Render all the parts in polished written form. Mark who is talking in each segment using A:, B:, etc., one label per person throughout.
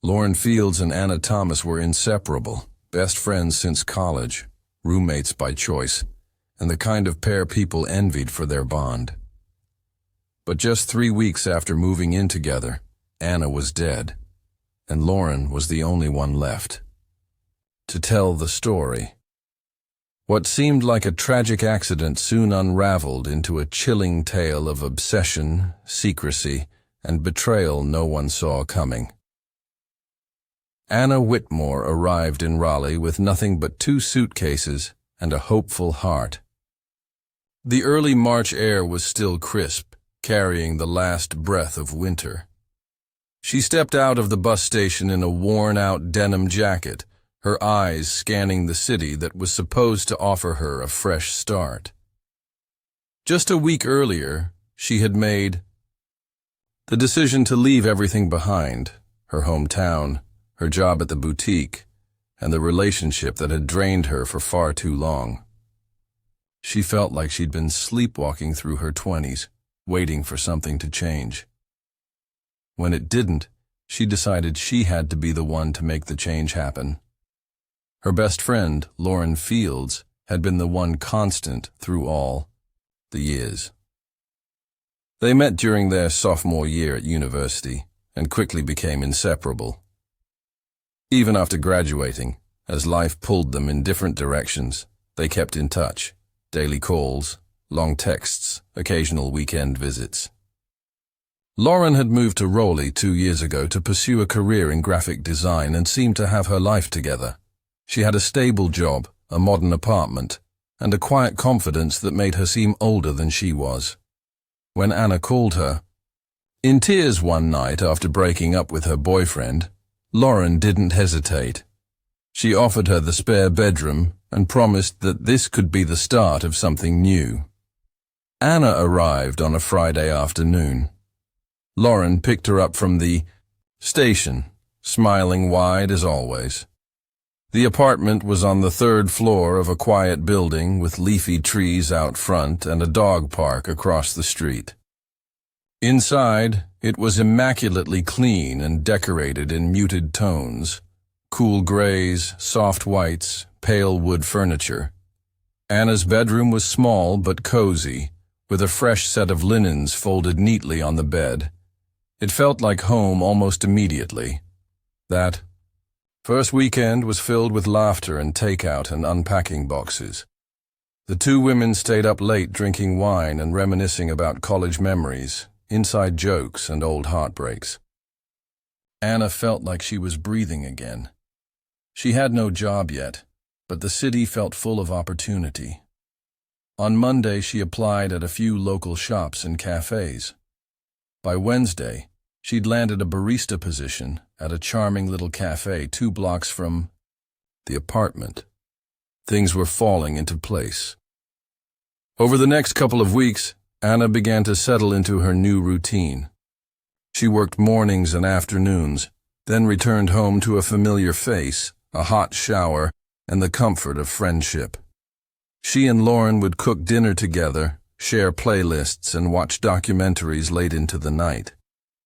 A: Lauren Fields and Anna Thomas were inseparable, best friends since college, roommates by choice, and the kind of pair people envied for their bond. But just 3 weeks after moving in together, Anna was dead, and Lauren was the only one left to tell the story. What seemed like a tragic accident soon unraveled into a chilling tale of obsession, secrecy, and betrayal no one saw coming. Anna Whitmore arrived in Raleigh with nothing but 2 suitcases and a hopeful heart. The early March air was still crisp, carrying the last breath of winter. She stepped out of the bus station in a worn-out denim jacket, her eyes scanning the city that was supposed to offer her a fresh start. Just a week earlier, she had made the decision to leave everything behind, her hometown, her job at the boutique, and the relationship that had drained her for far too long. She felt like she'd been sleepwalking through her 20s, waiting for something to change. When it didn't, she decided she had to be the one to make the change happen. Her best friend, Lauren Fields, had been the one constant through all the years. They met during their sophomore year at university and quickly became inseparable. Even after graduating, as life pulled them in different directions, they kept in touch, daily calls, long texts, occasional weekend visits. Lauren had moved to Raleigh 2 years ago to pursue a career in graphic design and seemed to have her life together. She had a stable job, a modern apartment, and a quiet confidence that made her seem older than she was. When Anna called her, in tears one night after breaking up with her boyfriend, Lauren didn't hesitate. She offered her the spare bedroom and promised that this could be the start of something new. Anna arrived on a Friday afternoon. Lauren picked her up from the station, smiling wide as always. The apartment was on the 3rd floor of a quiet building with leafy trees out front and a dog park across the street. Inside, it was immaculately clean and decorated in muted tones, cool grays, soft whites, pale wood furniture. Anna's bedroom was small but cozy, with a fresh set of linens folded neatly on the bed. It felt like home almost immediately. That first weekend was filled with laughter and takeout and unpacking boxes. The 2 women stayed up late drinking wine and reminiscing about college memories, inside jokes and old heartbreaks. Anna felt like she was breathing again. She had no job yet, but the city felt full of opportunity. On Monday, she applied at a few local shops and cafes. By Wednesday, she'd landed a barista position at a charming little cafe 2 blocks from the apartment. Things were falling into place. Over the next couple of weeks, Anna began to settle into her new routine. She worked mornings and afternoons, then returned home to a familiar face, a hot shower, and the comfort of friendship. She and Lauren would cook dinner together, share playlists, and watch documentaries late into the night.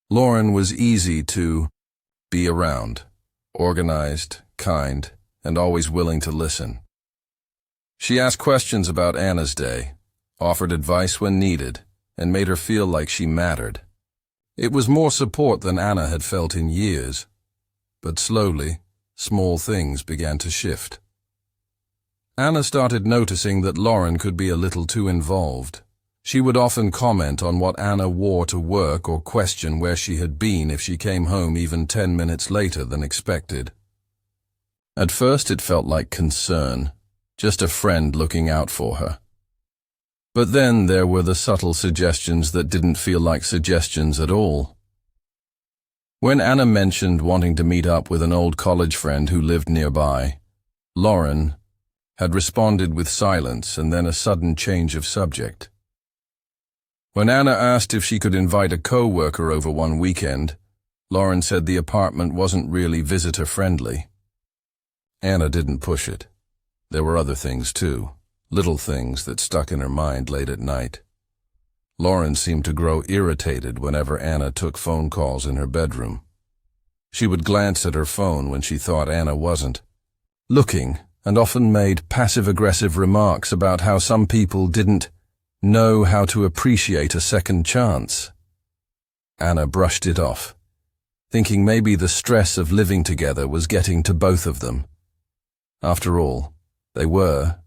A: Lauren was easy to be around, organized, kind, and always willing to listen. She asked questions about Anna's day, offered advice when needed, and made her feel like she mattered. It was more support than Anna had felt in years, but slowly, small things began to shift. Anna started noticing that Lauren could be a little too involved. She would often comment on what Anna wore to work or question where she had been if she came home even 10 minutes later than expected. At first it felt like concern, just a friend looking out for her. But then there were the subtle suggestions that didn't feel like suggestions at all. When Anna mentioned wanting to meet up with an old college friend who lived nearby, Lauren had responded with silence and then a sudden change of subject. When Anna asked if she could invite a co-worker over one weekend, Lauren said the apartment wasn't really visitor-friendly. Anna didn't push it. There were other things too, little things that stuck in her mind late at night. Lauren seemed to grow irritated whenever Anna took phone calls in her bedroom. She would glance at her phone when she thought Anna wasn't looking, and often made passive-aggressive remarks about how some people didn't know how to appreciate a second chance. Anna brushed it off, thinking maybe the stress of living together was getting to both of them. After all, they were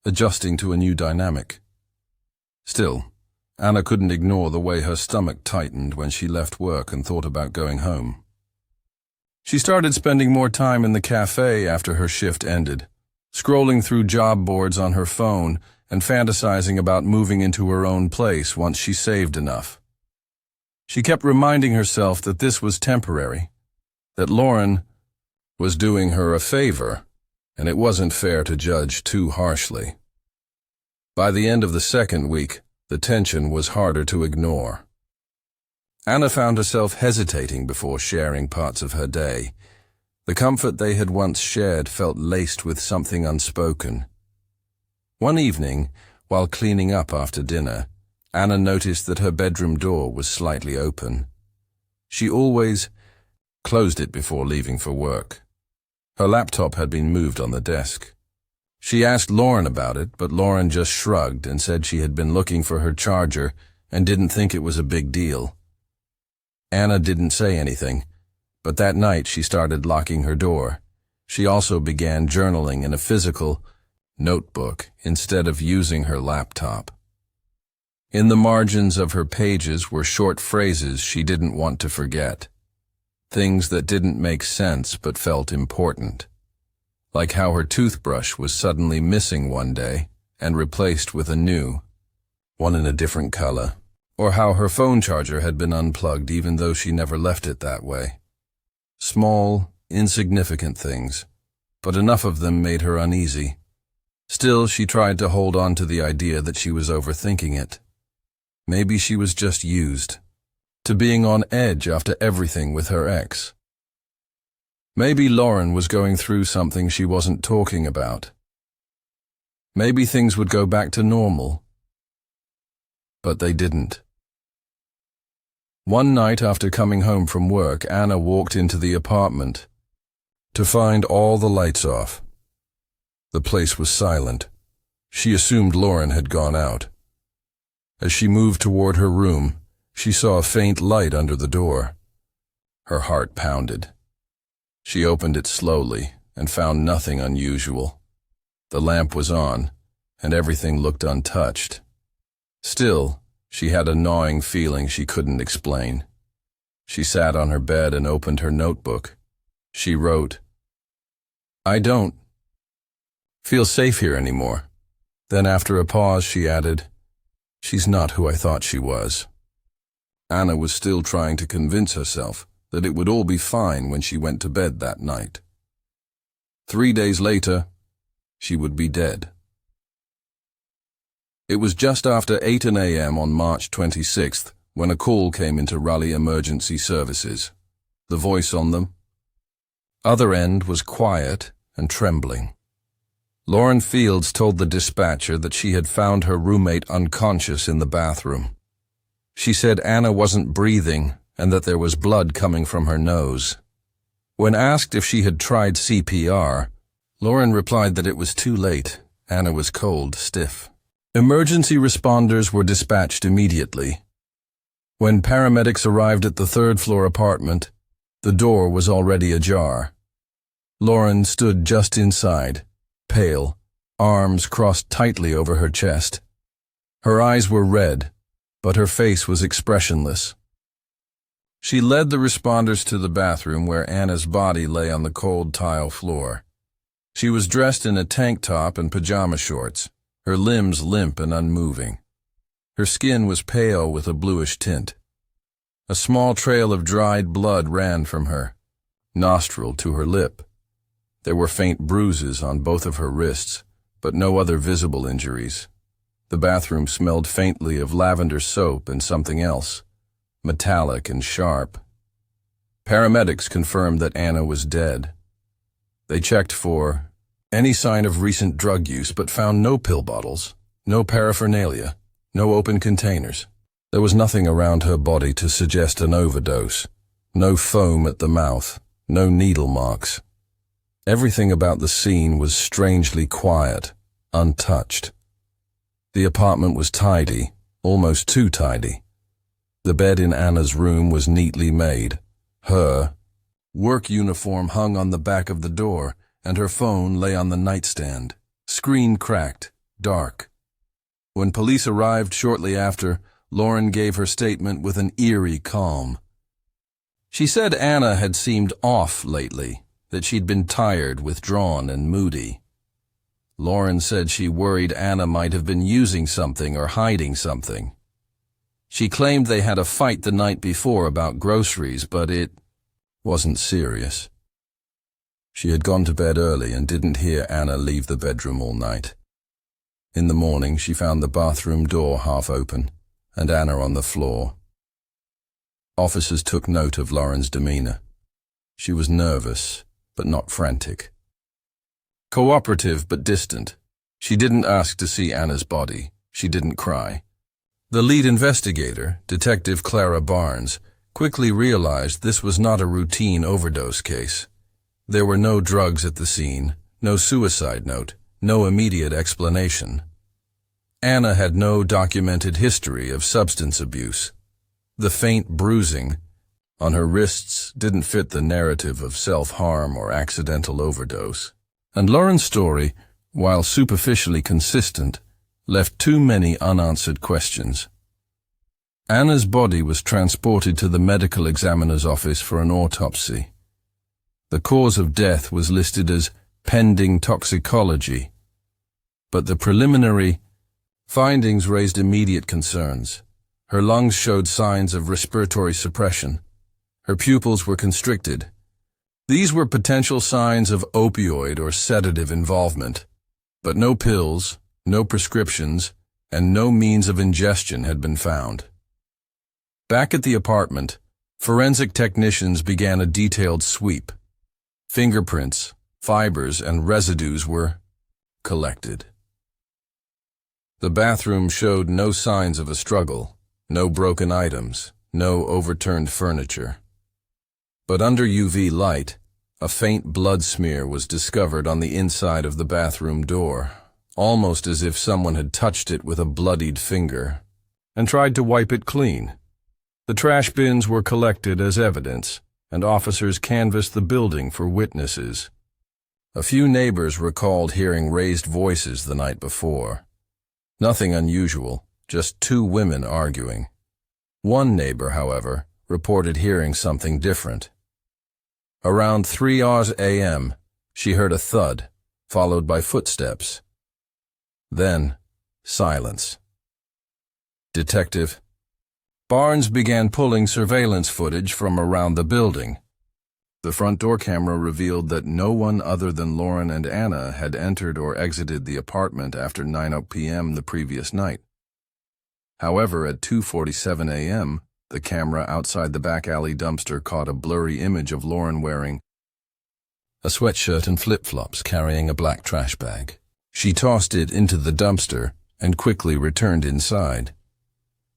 A: adjusting to a new dynamic. Still, Anna couldn't ignore the way her stomach tightened when she left work and thought about going home. She started spending more time in the cafe after her shift ended, scrolling through job boards on her phone and fantasizing about moving into her own place once she saved enough. She kept reminding herself that this was temporary, that Lauren was doing her a favor, and it wasn't fair to judge too harshly. By the end of the second week, the tension was harder to ignore. Anna found herself hesitating before sharing parts of her day. The comfort they had once shared felt laced with something unspoken. One evening, while cleaning up after dinner, Anna noticed that her bedroom door was slightly open. She always closed it before leaving for work. Her laptop had been moved on the desk. She asked Lauren about it, but Lauren just shrugged and said she had been looking for her charger and didn't think it was a big deal. Anna didn't say anything, but that night she started locking her door. She also began journaling in a physical notebook instead of using her laptop. In the margins of her pages were short phrases she didn't want to forget. Things that didn't make sense but felt important. Like how her toothbrush was suddenly missing one day and replaced with a new one in a different color. Or how her phone charger had been unplugged even though she never left it that way. Small, insignificant things, but enough of them made her uneasy. Still, she tried to hold on to the idea that she was overthinking it. Maybe she was just used to being on edge after everything with her ex. Maybe Lauren was going through something she wasn't talking about. Maybe things would go back to normal. But they didn't. One night after coming home from work, Anna walked into the apartment to find all the lights off. The place was silent. She assumed Lauren had gone out. As she moved toward her room, she saw a faint light under the door. Her heart pounded. She opened it slowly and found nothing unusual. The lamp was on, and everything looked untouched. Still, she had a gnawing feeling she couldn't explain. She sat on her bed and opened her notebook. She wrote, "I don't feel safe here anymore." Then after a pause she added, "She's not who I thought she was." Anna was still trying to convince herself that it would all be fine when she went to bed that night. 3 days later, she would be dead. It was just after 8 a.m. on March 26th when a call came into Raleigh Emergency Services. The voice on the other end was quiet and trembling. Lauren Fields told the dispatcher that she had found her roommate unconscious in the bathroom. She said Anna wasn't breathing and that there was blood coming from her nose. When asked if she had tried CPR, Lauren replied that it was too late. Anna was cold, stiff. Emergency responders were dispatched immediately. When paramedics arrived at the third-floor apartment, the door was already ajar. Lauren stood just inside, pale, arms crossed tightly over her chest. Her eyes were red, but her face was expressionless. She led the responders to the bathroom where Anna's body lay on the cold tile floor. She was dressed in a tank top and pajama shorts, her limbs limp and unmoving. Her skin was pale with a bluish tint. A small trail of dried blood ran from her nostril to her lip. There were faint bruises on both of her wrists, but no other visible injuries. The bathroom smelled faintly of lavender soap and something else, metallic and sharp. Paramedics confirmed that Anna was dead. They checked for any sign of recent drug use but found no pill bottles, no paraphernalia, no open containers. There was nothing around her body to suggest an overdose, no foam at the mouth, No needle marks. Everything about the scene was strangely quiet, untouched. The apartment was tidy, almost too tidy. The bed in Anna's room was neatly made. Her work uniform hung on the back of the door, and her phone lay on the nightstand. Screen cracked, dark. When police arrived shortly after, Lauren gave her statement with an eerie calm. She said Anna had seemed off lately, that she'd been tired, withdrawn, and moody. Lauren said she worried Anna might have been using something or hiding something. She claimed they had a fight the night before about groceries, but it wasn't serious. She had gone to bed early and didn't hear Anna leave the bedroom all night. In the morning, she found the bathroom door half open and Anna on the floor. Officers took note of Lauren's demeanor. She was nervous, but not frantic. Cooperative but distant. She didn't ask to see Anna's body. She didn't cry. The lead investigator, Detective Clara Barnes, quickly realized this was not a routine overdose case. There were no drugs at the scene, no suicide note, no immediate explanation. Anna had no documented history of substance abuse. The faint bruising on her wrists didn't fit the narrative of self-harm or accidental overdose. And Lauren's story, while superficially consistent, left too many unanswered questions. Anna's body was transported to the medical examiner's office for an autopsy. The cause of death was listed as pending toxicology, but the preliminary findings raised immediate concerns. Her lungs showed signs of respiratory suppression. Her pupils were constricted. These were potential signs of opioid or sedative involvement, but no pills, no prescriptions, and no means of ingestion had been found. Back at the apartment, forensic technicians began a detailed sweep. Fingerprints, fibers, and residues were collected. The bathroom showed no signs of a struggle, no broken items, no overturned furniture. But under UV light, a faint blood smear was discovered on the inside of the bathroom door, almost as if someone had touched it with a bloodied finger and tried to wipe it clean. The trash bins were collected as evidence, and officers canvassed the building for witnesses. A few neighbors recalled hearing raised voices the night before. Nothing unusual, just two women arguing. One neighbor, however, reported hearing something different. Around 3 a.m., she heard a thud, followed by footsteps. Then, silence. Detective Barnes began pulling surveillance footage from around the building. The front door camera revealed that no one other than Lauren and Anna had entered or exited the apartment after 9 p.m. the previous night. However, at 2:47 a.m., the camera outside the back alley dumpster caught a blurry image of Lauren wearing a sweatshirt and flip-flops, carrying a black trash bag. She tossed it into the dumpster and quickly returned inside.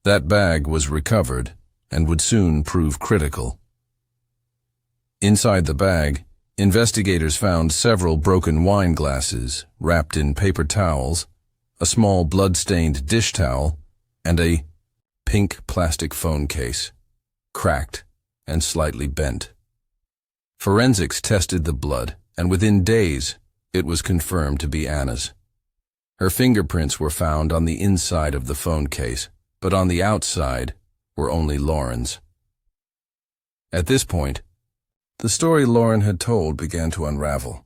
A: That bag was recovered and would soon prove critical. Inside the bag, investigators found several broken wine glasses wrapped in paper towels, a small blood-stained dish towel, and a pink plastic phone case, cracked and slightly bent. Forensics tested the blood, and within days, it was confirmed to be Anna's. Her fingerprints were found on the inside of the phone case, but on the outside were only Lauren's. At this point, the story Lauren had told began to unravel.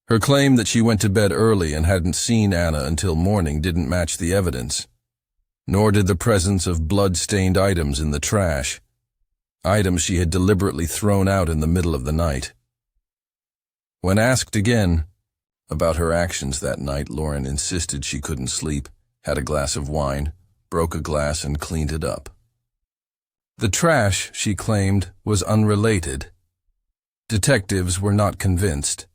A: Her claim that she went to bed early and hadn't seen Anna until morning didn't match the evidence, nor did the presence of blood-stained items in the trash, items she had deliberately thrown out in the middle of the night. When asked again about her actions that night, Lauren insisted she couldn't sleep, had a glass of wine, broke a glass, and cleaned it up. The trash, she claimed, was unrelated. Detectives were not convinced.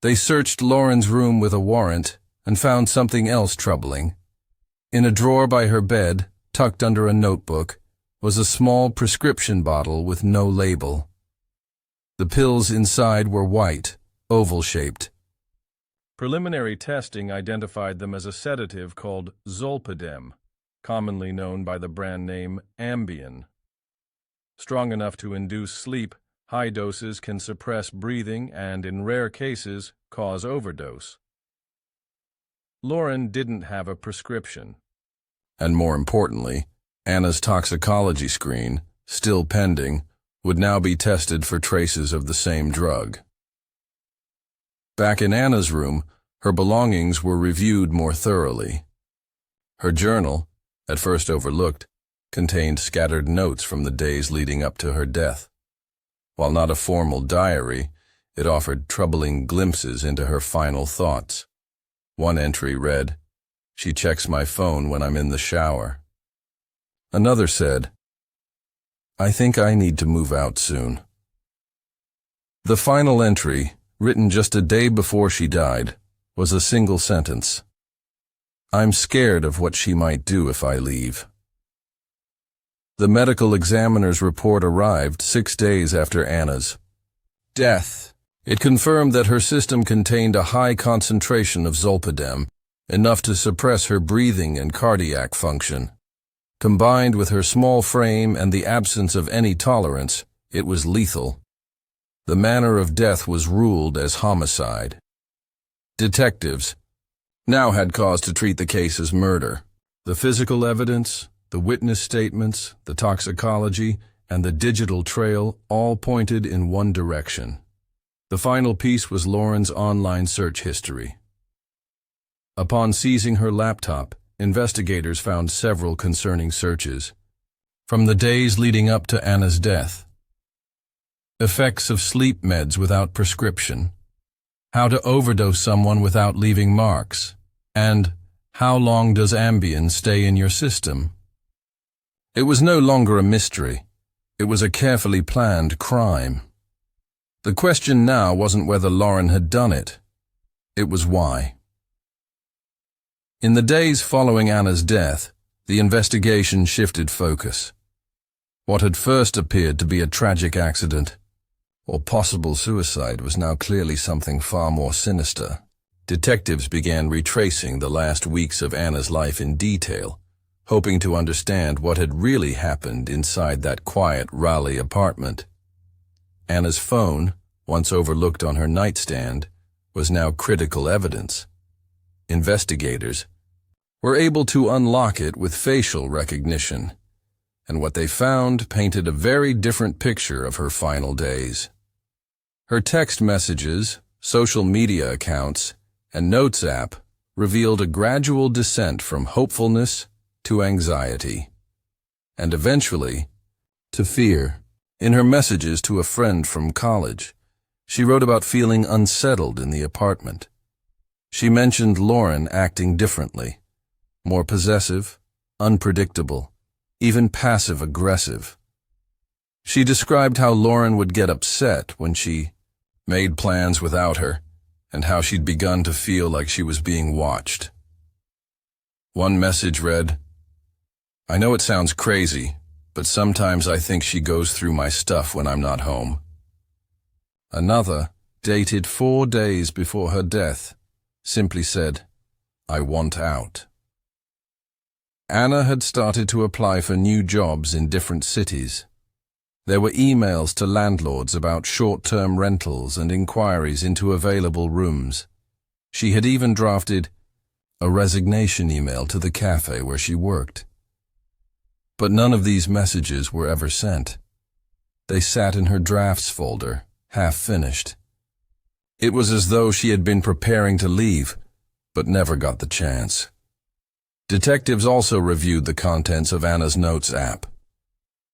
A: They searched Lauren's room with a warrant and found something else troubling. In a drawer by her bed, tucked under a notebook, was a small prescription bottle with no label. The pills inside were white, oval-shaped.
B: Preliminary testing identified them as a sedative called zolpidem, commonly known by the brand name Ambien. Strong enough to induce sleep, high doses can suppress breathing and, in rare cases, cause overdose. Lauren didn't have a prescription.
A: And more importantly, Anna's toxicology screen, still pending, would now be tested for traces of the same drug. Back in Anna's room, her belongings were reviewed more thoroughly. Her journal, at first overlooked, contained scattered notes from the days leading up to her death. While not a formal diary, it offered troubling glimpses into her final thoughts. One entry read, "She checks my phone when I'm in the shower." Another said, "I think I need to move out soon." The final entry, written just a day before she died, was a single sentence. "I'm scared of what she might do if I leave." The medical examiner's report arrived 6 days after Anna's death. It confirmed that her system contained a high concentration of zolpidem, enough to suppress her breathing and cardiac function. Combined with her small frame and the absence of any tolerance, it was lethal. The manner of death was ruled as homicide. Detectives now had cause to treat the case as murder. The physical evidence, the witness statements, the toxicology, and the digital trail all pointed in one direction. The final piece was Lauren's online search history. Upon seizing her laptop, investigators found several concerning searches. From the days leading up to Anna's death, effects of sleep meds without prescription, how to overdose someone without leaving marks, and how long does Ambien stay in your system? It was no longer a mystery. It was a carefully planned crime. The question now wasn't whether Lauren had done it. It was why. In the days following Anna's death, the investigation shifted focus. What had first appeared to be a tragic accident or possible suicide was now clearly something far more sinister. Detectives began retracing the last weeks of Anna's life in detail, hoping to understand what had really happened inside that quiet Raleigh apartment. Anna's phone, once overlooked on her nightstand, was now critical evidence. Investigators were able to unlock it with facial recognition, and what they found painted a very different picture of her final days. Her text messages, social media accounts, and notes app revealed a gradual descent from hopefulness to anxiety, and eventually to fear. In her messages to a friend from college, she wrote about feeling unsettled in the apartment. She mentioned Lauren acting differently, more possessive, unpredictable, even passive-aggressive. She described how Lauren would get upset when she made plans without her, and how she'd begun to feel like she was being watched. One message read, "I know it sounds crazy, but sometimes I think she goes through my stuff when I'm not home." Another, dated 4 days before her death, simply said, "I want out." Anna had started to apply for new jobs in different cities. There were emails to landlords about short-term rentals and inquiries into available rooms. She had even drafted a resignation email to the cafe where she worked. But none of these messages were ever sent. They sat in her drafts folder, half-finished. It was as though she had been preparing to leave, but never got the chance. Detectives also reviewed the contents of Anna's Notes app.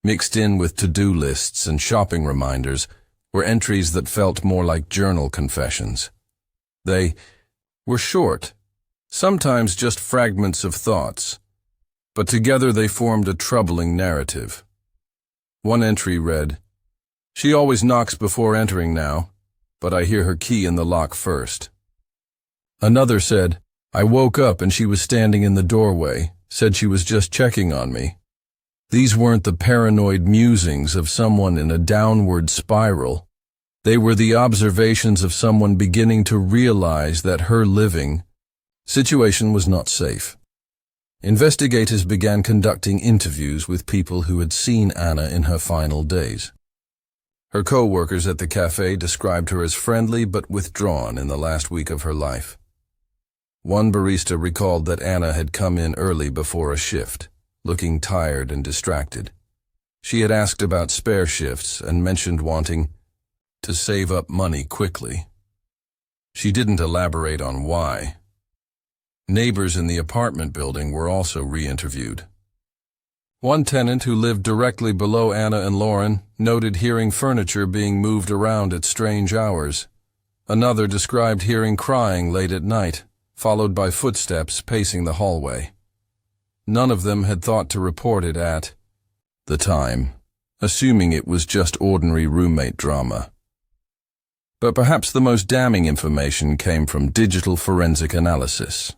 A: Mixed in with to-do lists and shopping reminders were entries that felt more like journal confessions. They were short, sometimes just fragments of thoughts, but together they formed a troubling narrative. One entry read, "She always knocks before entering now, but I hear her key in the lock first." Another said, "I woke up and she was standing in the doorway, said she was just checking on me." These weren't the paranoid musings of someone in a downward spiral. They were the observations of someone beginning to realize that her living situation was not safe. Investigators began conducting interviews with people who had seen Anna in her final days. Her co-workers at the cafe described her as friendly but withdrawn in the last week of her life. One barista recalled that Anna had come in early before a shift, looking tired and distracted. She had asked about spare shifts and mentioned wanting to save up money quickly. She didn't elaborate on why. Neighbors in the apartment building were also re-interviewed. One tenant who lived directly below Anna and Lauren noted hearing furniture being moved around at strange hours. Another described hearing crying late at night, followed by footsteps pacing the hallway. None of them had thought to report it at the time, assuming it was just ordinary roommate drama. But perhaps the most damning information came from digital forensic analysis.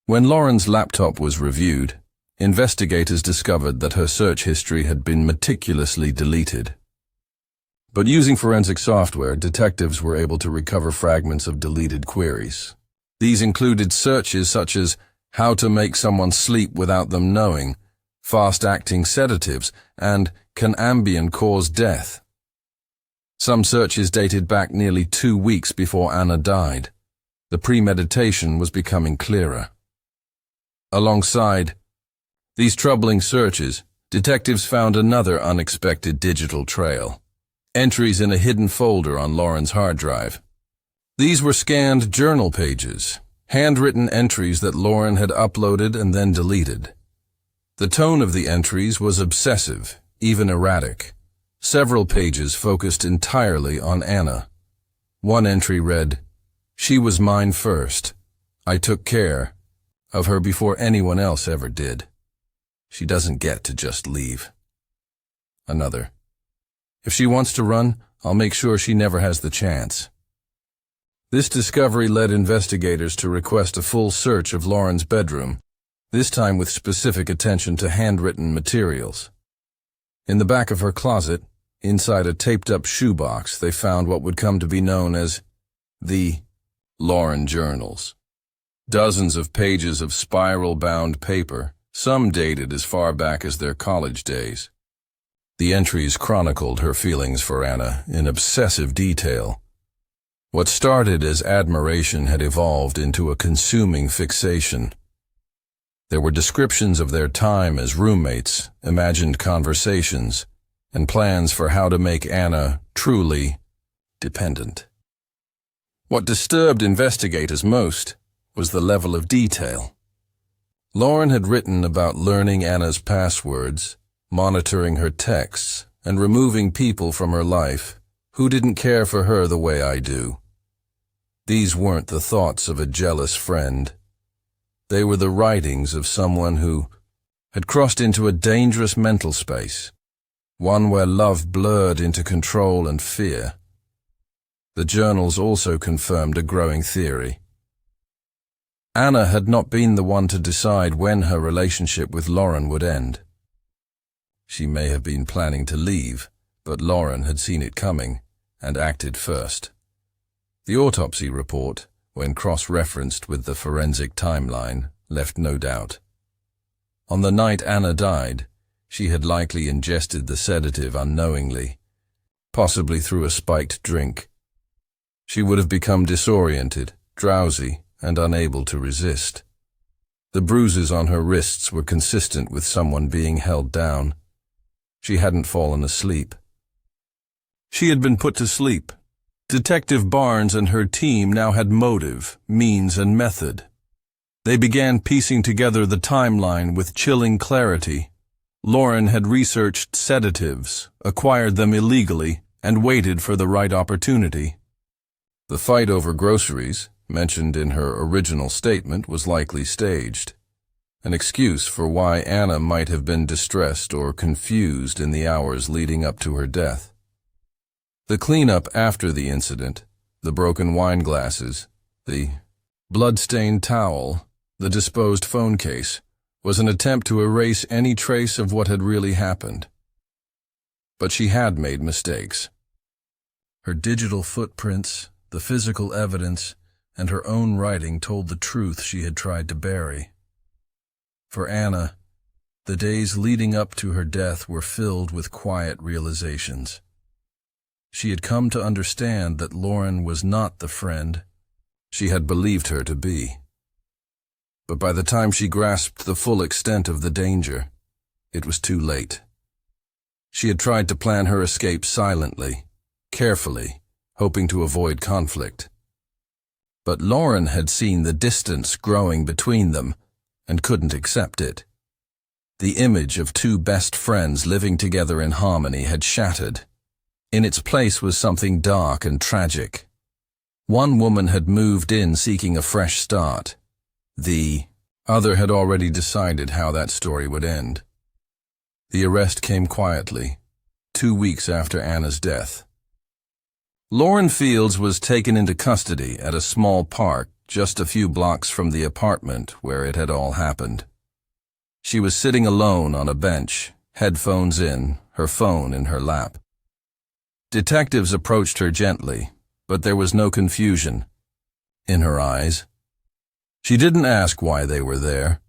A: When Lauren's laptop was reviewed, investigators discovered that her search history had been meticulously deleted. But using forensic software, detectives were able to recover fragments of deleted queries. These included searches such as how to make someone sleep without them knowing, fast-acting sedatives, and can Ambien cause death? Some searches dated back nearly 2 weeks before Anna died. The premeditation was becoming clearer. Alongside these troubling searches, detectives found another unexpected digital trail. Entries in a hidden folder on Lauren's hard drive. These were scanned journal pages, handwritten entries that Lauren had uploaded and then deleted. The tone of the entries was obsessive, even erratic. Several pages focused entirely on Anna. One entry read, "She was mine first. I took care of her before anyone else ever did. She doesn't get to just leave." Another, "If she wants to run, I'll make sure she never has the chance." This discovery led investigators to request a full search of Lauren's bedroom, this time with specific attention to handwritten materials. In the back of her closet, inside a taped-up shoebox, they found what would come to be known as the Lauren journals. Dozens of pages of spiral-bound paper, some dated as far back as their college days. The entries chronicled her feelings for Anna in obsessive detail. What started as admiration had evolved into a consuming fixation. There were descriptions of their time as roommates, imagined conversations, and plans for how to make Anna truly dependent. What disturbed investigators most was the level of detail. Lauren had written about learning Anna's passwords, monitoring her texts, and removing people from her life who didn't care for her the way I do. These weren't the thoughts of a jealous friend. They were the writings of someone who had crossed into a dangerous mental space, one where love blurred into control and fear. The journals also confirmed a growing theory. Anna had not been the one to decide when her relationship with Lauren would end. She may have been planning to leave, but Lauren had seen it coming and acted first. The autopsy report, when cross-referenced with the forensic timeline, left no doubt. On the night Anna died, she had likely ingested the sedative unknowingly, possibly through a spiked drink. She would have become disoriented, drowsy, and unable to resist. The bruises on her wrists were consistent with someone being held down. She hadn't fallen asleep. She had been put to sleep. Detective Barnes and her team now had motive, means, and method. They began piecing together the timeline with chilling clarity. Lauren had researched sedatives, acquired them illegally, and waited for the right opportunity. The fight over groceries, mentioned in her original statement, was likely staged, an excuse for why Anna might have been distressed or confused in the hours leading up to her death. The cleanup after the incident, the broken wine glasses, the blood-stained towel, the disposed phone case, was an attempt to erase any trace of what had really happened. But she had made mistakes. Her digital footprints, the physical evidence, and her own writing told the truth she had tried to bury. For Anna, the days leading up to her death were filled with quiet realizations. She had come to understand that Lauren was not the friend she had believed her to be. But by the time she grasped the full extent of the danger, it was too late. She had tried to plan her escape silently, carefully, hoping to avoid conflict. But Lauren had seen the distance growing between them and couldn't accept it. The image of two best friends living together in harmony had shattered. In its place was something dark and tragic. One woman had moved in seeking a fresh start. The other had already decided how that story would end. The arrest came quietly, 2 weeks after Anna's death. Lauren Fields was taken into custody at a small park just a few blocks from the apartment where it had all happened. She was sitting alone on a bench, headphones in, her phone in her lap. Detectives approached her gently, but there was no confusion in her eyes. She didn't ask why they were there.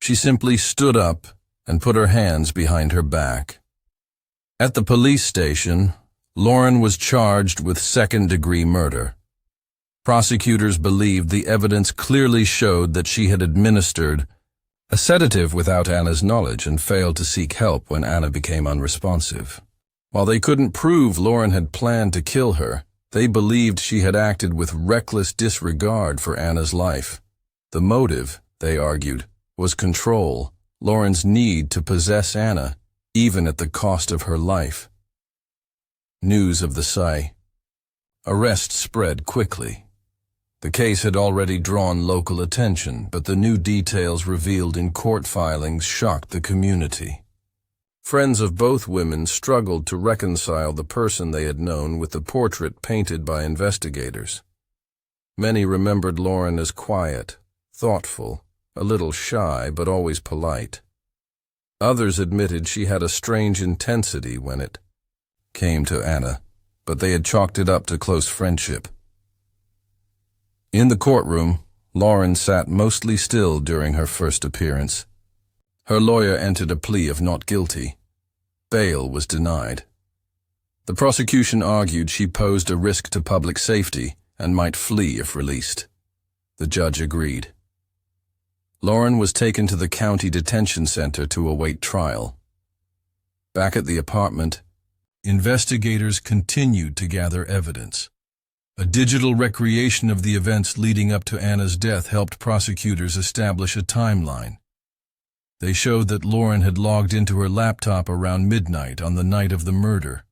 A: She simply stood up and put her hands behind her back. At the police station, Lauren was charged with second-degree murder. Prosecutors believed the evidence clearly showed that she had administered a sedative without Anna's knowledge and failed to seek help when Anna became unresponsive. While they couldn't prove Lauren had planned to kill her, they believed she had acted with reckless disregard for Anna's life. The motive, they argued, was control, Lauren's need to possess Anna, even at the cost of her life. News of the arrest spread quickly. The case had already drawn local attention, but the new details revealed in court filings shocked the community. Friends of both women struggled to reconcile the person they had known with the portrait painted by investigators. Many remembered Lauren as quiet, thoughtful, a little shy but always polite. Others admitted she had a strange intensity when it came to Anna, but they had chalked it up to close friendship. In the courtroom, Lauren sat mostly still during her first appearance. Her lawyer entered a plea of not guilty. Bail was denied. The prosecution argued she posed a risk to public safety and might flee if released. The judge agreed. Lauren was taken to the county detention center to await trial. Back at the apartment, investigators continued to gather evidence. A digital recreation of the events leading up to Anna's death helped prosecutors establish a timeline. They showed that Lauren had logged into her laptop around midnight on the night of the murder.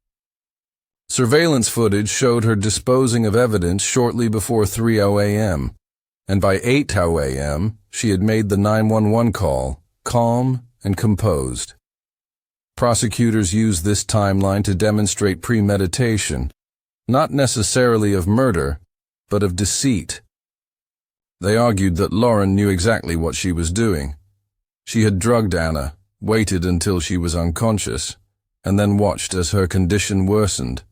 A: Surveillance footage showed her disposing of evidence shortly before 3:00 a.m., and by 8:00 a.m., she had made the 911 call, calm and composed. Prosecutors used this timeline to demonstrate premeditation, not necessarily of murder, but of deceit. They argued that Lauren knew exactly what she was doing. She had drugged Anna, waited until she was unconscious, and then watched as her condition worsened.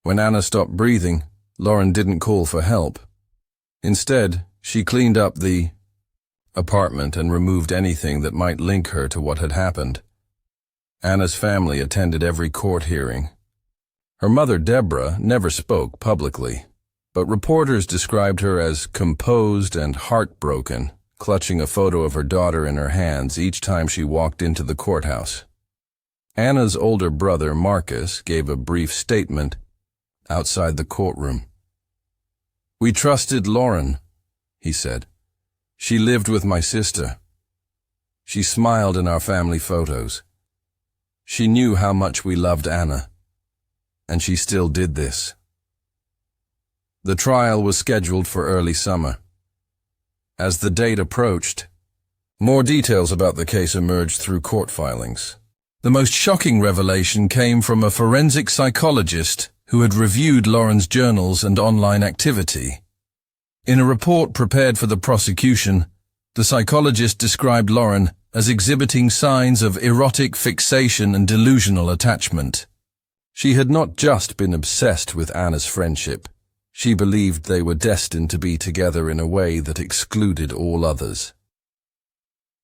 A: When Anna stopped breathing, Lauren didn't call for help. Instead, she cleaned up the apartment and removed anything that might link her to what had happened. Anna's family attended every court hearing. Her mother, Deborah, never spoke publicly, but reporters described her as composed and heartbroken, clutching a photo of her daughter in her hands each time she walked into the courthouse. Anna's older brother, Marcus, gave a brief statement outside the courtroom. "We trusted Lauren," he said. "She lived with my sister. She smiled in our family photos. She knew how much we loved Anna, and she still did this." The trial was scheduled for early summer. As the date approached, more details about the case emerged through court filings. The most shocking revelation came from a forensic psychologist who had reviewed Lauren's journals and online activity. In a report prepared for the prosecution, the psychologist described Lauren as exhibiting signs of erotic fixation and delusional attachment. She had not just been obsessed with Anna's friendship. She believed they were destined to be together in a way that excluded all others.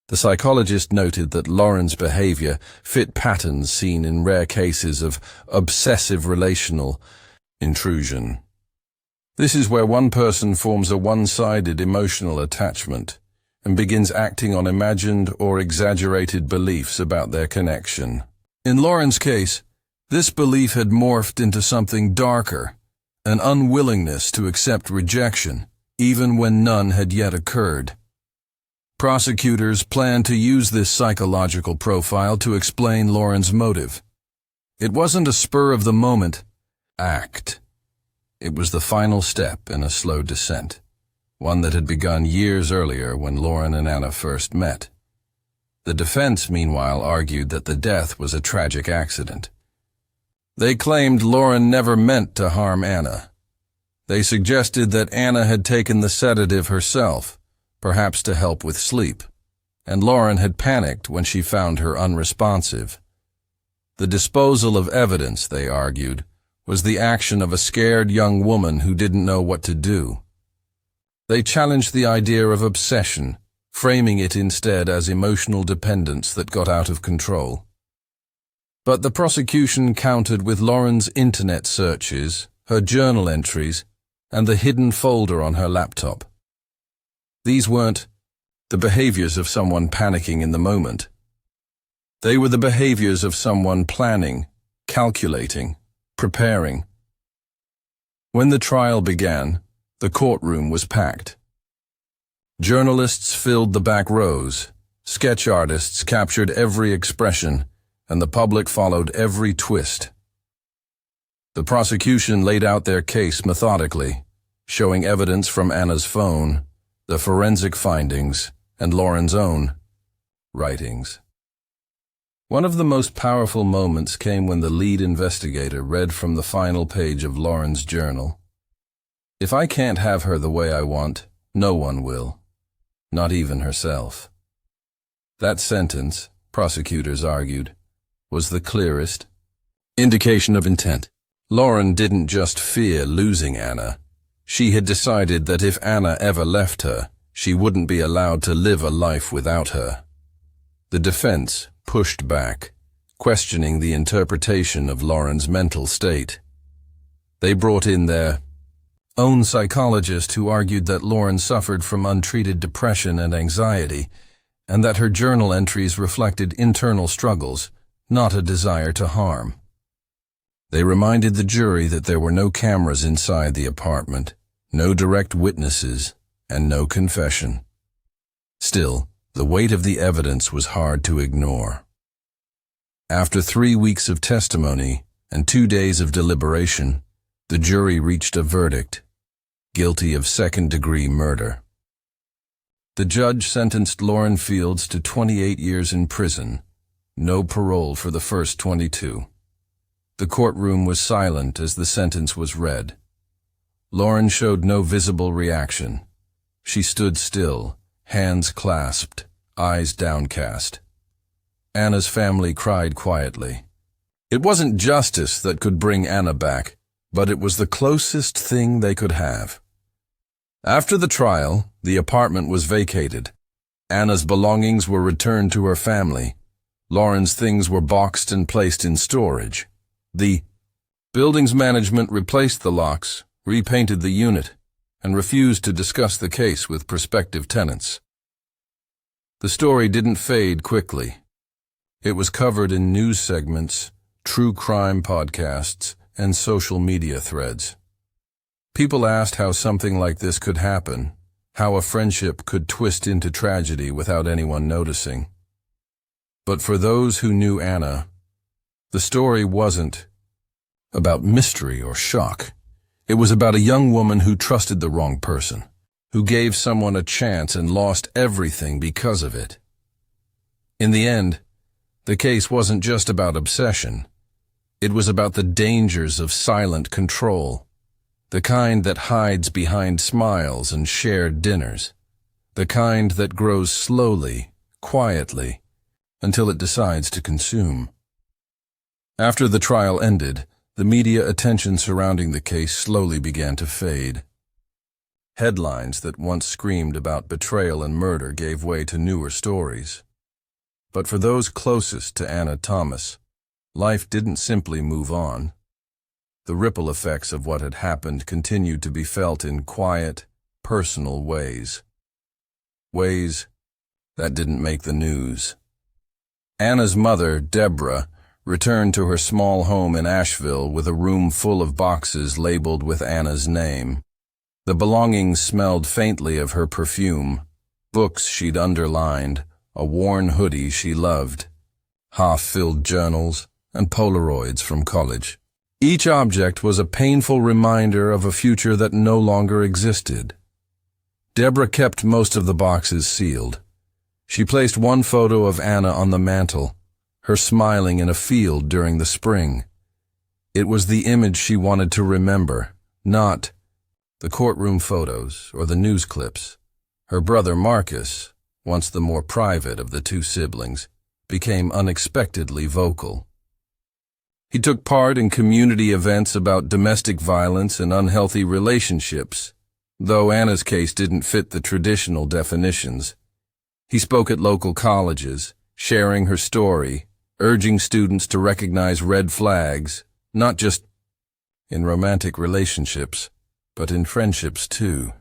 A: The psychologist noted that Lauren's behavior fit patterns seen in rare cases of obsessive relational intrusion. This is where one person forms a one-sided emotional attachment and begins acting on imagined or exaggerated beliefs about their connection. In Lauren's case, this belief had morphed into something darker, an unwillingness to accept rejection, even when none had yet occurred. Prosecutors planned to use this psychological profile to explain Lauren's motive. It wasn't a spur-of-the-moment act. It was the final step in a slow descent, one that had begun years earlier when Lauren and Anna first met. The defense, meanwhile, argued that the death was a tragic accident. They claimed Lauren never meant to harm Anna. They suggested that Anna had taken the sedative herself, perhaps to help with sleep, and Lauren had panicked when she found her unresponsive. The disposal of evidence, they argued, was the action of a scared young woman who didn't know what to do. They challenged the idea of obsession, framing it instead as emotional dependence that got out of control. But the prosecution countered with Lauren's internet searches, her journal entries, and the hidden folder on her laptop. These weren't the behaviors of someone panicking in the moment. They were the behaviors of someone planning, calculating, preparing. When the trial began, the courtroom was packed. Journalists filled the back rows, sketch artists captured every expression, and the public followed every twist. The prosecution laid out their case methodically, showing evidence from Anna's phone, the forensic findings, and Lauren's own writings. One of the most powerful moments came when the lead investigator read from the final page of Lauren's journal. "If I can't have her the way I want, no one will, not even herself." That sentence, prosecutors argued, was the clearest indication of intent. Lauren didn't just fear losing Anna. She had decided that if Anna ever left her, she wouldn't be allowed to live a life without her. The defense pushed back, questioning the interpretation of Lauren's mental state. They brought in their own psychologist who argued that Lauren suffered from untreated depression and anxiety, and that her journal entries reflected internal struggles, not a desire to harm. They reminded the jury that there were no cameras inside the apartment, no direct witnesses, and no confession. Still, the weight of the evidence was hard to ignore. After 3 weeks of testimony and 2 days of deliberation, the jury reached a verdict: guilty of second-degree murder. The judge sentenced Lauren Fields to 28 years in prison, no parole for the first 22. The courtroom was silent as the sentence was read. Lauren showed no visible reaction. She stood still, hands clasped, eyes downcast. Anna's family cried quietly. It wasn't justice that could bring Anna back, but it was the closest thing they could have. After the trial, the apartment was vacated. Anna's belongings were returned to her family. Lauren's things were boxed and placed in storage. The building's management replaced the locks, repainted the unit, and refused to discuss the case with prospective tenants. The story didn't fade quickly. It was covered in news segments, true crime podcasts, and social media threads. People asked how something like this could happen, how a friendship could twist into tragedy without anyone noticing. But for those who knew Anna, the story wasn't about mystery or shock. It was about a young woman who trusted the wrong person, who gave someone a chance and lost everything because of it. In the end, the case wasn't just about obsession. It was about the dangers of silent control, the kind that hides behind smiles and shared dinners, the kind that grows slowly, quietly, until it decides to consume. After the trial ended, the media attention surrounding the case slowly began to fade. Headlines that once screamed about betrayal and murder gave way to newer stories. But for those closest to Anna Thomas, life didn't simply move on. The ripple effects of what had happened continued to be felt in quiet, personal ways. Ways that didn't make the news. Anna's mother, Deborah, returned to her small home in Asheville with a room full of boxes labeled with Anna's name. The belongings smelled faintly of her perfume, books she'd underlined, a worn hoodie she loved, half-filled journals, and Polaroids from college. Each object was a painful reminder of a future that no longer existed. Deborah kept most of the boxes sealed. She placed one photo of Anna on the mantel, her smiling in a field during the spring. It was the image she wanted to remember, not the courtroom photos or the news clips. Her brother Marcus, once the more private of the two siblings, became unexpectedly vocal. He took part in community events about domestic violence and unhealthy relationships, though Anna's case didn't fit the traditional definitions. He spoke at local colleges, sharing her story, urging students to recognize red flags, not just in romantic relationships, but in friendships too.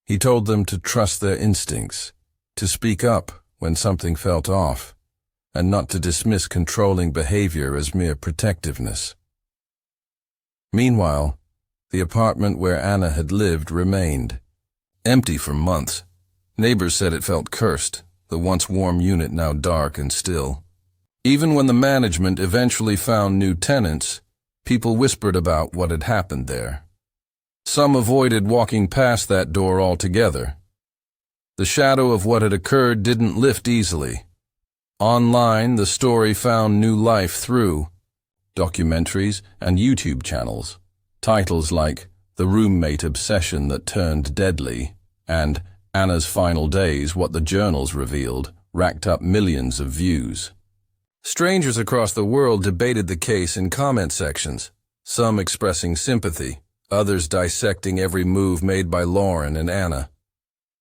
A: He told them to trust their instincts, to speak up when something felt off, and not to dismiss controlling behavior as mere protectiveness. Meanwhile, the apartment where Anna had lived remained empty for months. Neighbors said it felt cursed, the once warm unit now dark and still. Even when the management eventually found new tenants, people whispered about what had happened there. Some avoided walking past that door altogether. The shadow of what had occurred didn't lift easily. Online, the story found new life through documentaries and YouTube channels. Titles like The Roommate Obsession That Turned Deadly and Anna's Final Days, What the Journals Revealed, racked up millions of views. Strangers across the world debated the case in comment sections, some expressing sympathy, others dissecting every move made by Lauren and Anna.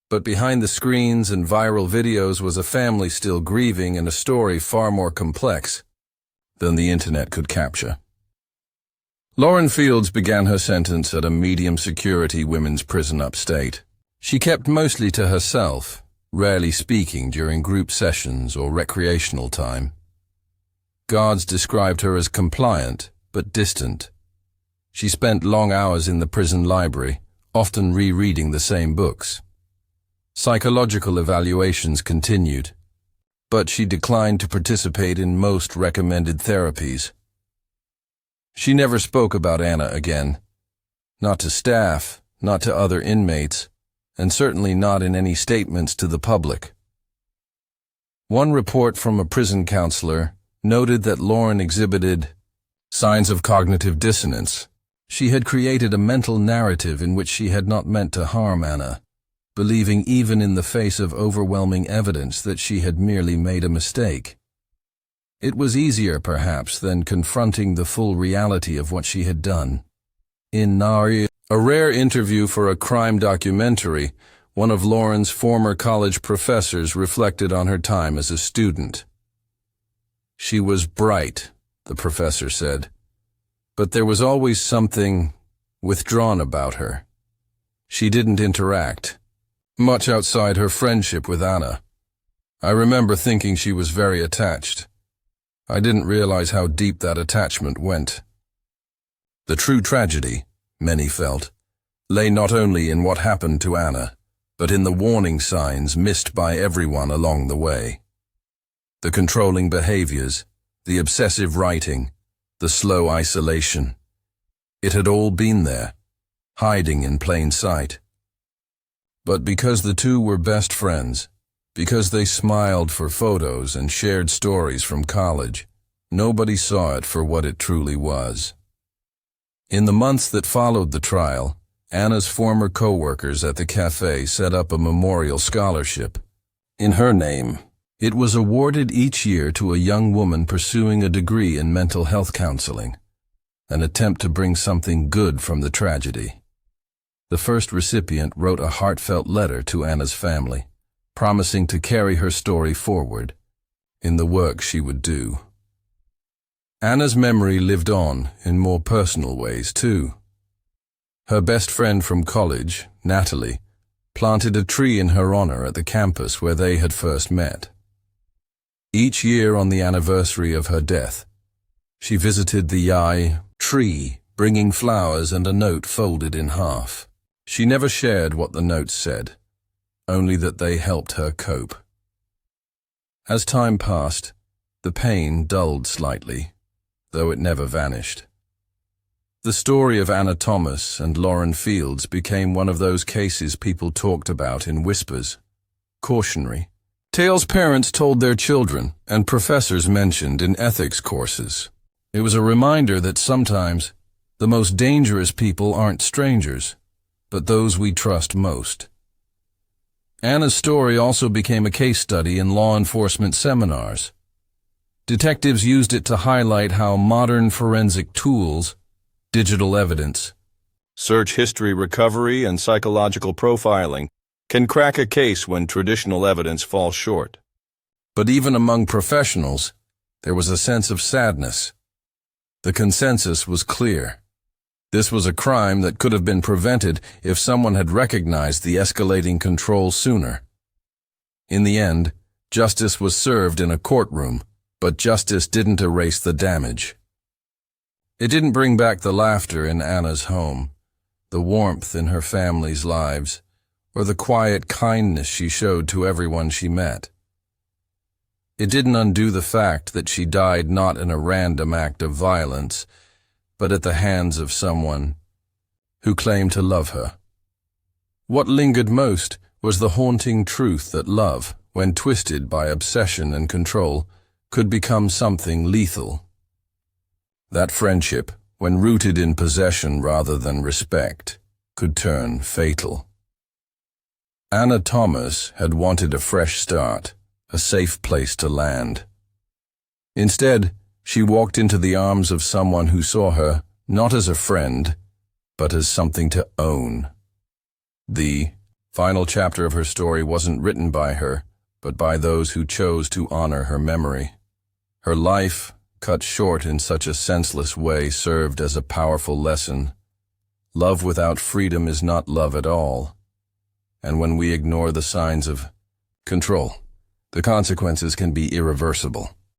A: But behind the screens and viral videos was a family still grieving and a story far more complex than the internet could capture. Lauren Fields began her sentence at a medium-security women's prison upstate. She kept mostly to herself, rarely speaking during group sessions or recreational time. Guards described her as compliant, but distant. She spent long hours in the prison library, often rereading the same books. Psychological evaluations continued, but she declined to participate in most recommended therapies. She never spoke about Anna again. Not to staff, not to other inmates, and certainly not in any statements to the public. One report from a prison counselor noted that Lauren exhibited signs of cognitive dissonance. She had created a mental narrative in which she had not meant to harm Anna, believing even in the face of overwhelming evidence that she had merely made a mistake. It was easier, perhaps, than confronting the full reality of what she had done. In a rare interview for a crime documentary, one of Lauren's former college professors reflected on her time as a student. She was bright, the professor said, but there was always something withdrawn about her. She didn't interact much outside her friendship with Anna. I remember thinking she was very attached. I didn't realize how deep that attachment went. The true tragedy, many felt, lay not only in what happened to Anna, but in the warning signs missed by everyone along the way. The controlling behaviors, the obsessive writing, the slow isolation. It had all been there, hiding in plain sight. But because the two were best friends, because they smiled for photos and shared stories from college, nobody saw it for what it truly was. In the months that followed the trial, Anna's former co-workers at the cafe set up a memorial scholarship. In her name, it was awarded each year to a young woman pursuing a degree in mental health counseling. an attempt to bring something good from the tragedy. The first recipient wrote a heartfelt letter to Anna's family, promising to carry her story forward in the work she would do. Anna's memory lived on in more personal ways, too. Her best friend from college, Natalie, planted a tree in her honor at the campus where they had first met. Each year on the anniversary of her death, she visited the tree, bringing flowers and a note folded in half. She never shared what the notes said, only that they helped her cope. As time passed, the pain dulled slightly, though it never vanished. The story of Anna Thomas and Lauren Fields became one of those cases people talked about in whispers, cautionary tales parents told their children and professors mentioned in ethics courses. It was a reminder that sometimes the most dangerous people aren't strangers, but those we trust most. Anna's story also became a case study in law enforcement seminars. Detectives used it to highlight how modern forensic tools, digital evidence, search history recovery, and psychological profiling can crack a case when traditional evidence falls short. But even among professionals, there was a sense of sadness. The consensus was clear. This was a crime that could have been prevented if someone had recognized the escalating control sooner. In the end, justice was served in a courtroom, but justice didn't erase the damage. It didn't bring back the laughter in Anna's home, the warmth in her family's lives, or the quiet kindness she showed to everyone she met. It didn't undo the fact that she died not in a random act of violence, but at the hands of someone who claimed to love her. What lingered most was the haunting truth that love, when twisted by obsession and control, could become something lethal. That friendship, when rooted in possession rather than respect, could turn fatal. Anna Thomas had wanted a fresh start, a safe place to land. Instead, she walked into the arms of someone who saw her not as a friend, but as something to own. The final chapter of her story wasn't written by her, but by those who chose to honor her memory. Her life, cut short in such a senseless way, served as a powerful lesson. Love without freedom is not love at all. And when we ignore the signs of control, the consequences can be irreversible.